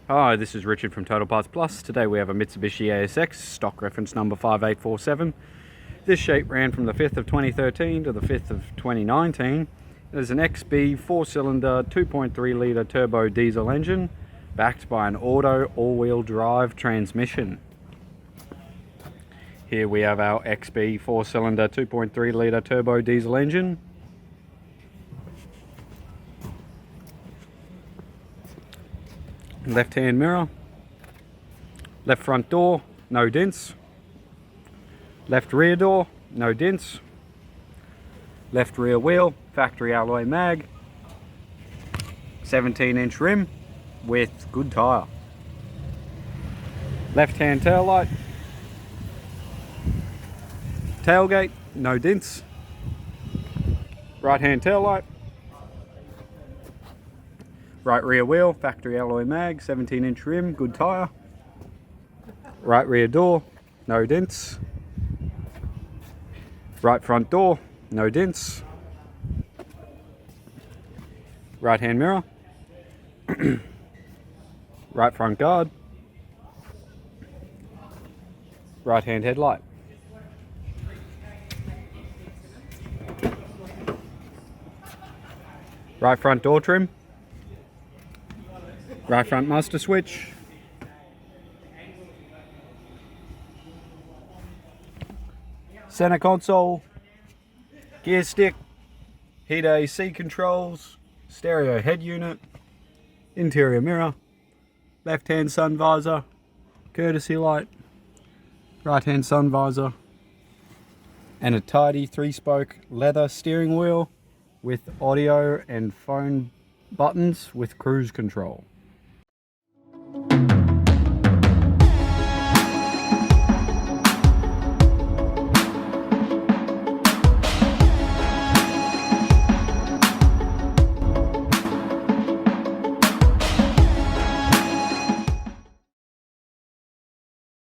Hi, this is Richard from Total Parts Plus. Today we have a Mitsubishi ASX, stock reference number 5847. This shape ran from the 5th of 2013 to the 5th of 2019. It is an XB 4-cylinder 2.3 litre turbo diesel engine backed by an auto all-wheel drive transmission. Here we have our XB 4-cylinder 2.3 litre turbo diesel engine. Left hand mirror, left front door, no dents, left rear door, no dents, left rear wheel, factory alloy mag, 17-inch rim with good tyre, left hand tail light, tailgate, no dents, right hand tail light, right rear wheel, factory alloy mag, 17-inch rim, good tyre. Right rear door, no dents. Right front door, no dents. Right hand mirror. Right front guard. Right hand headlight. Right front door trim. Right front master switch. Center console. Gear stick. Heater AC controls. Stereo head unit. Interior mirror. Left hand sun visor. Courtesy light. Right hand sun visor. And a tidy 3-spoke leather steering wheel with audio and phone buttons with cruise control.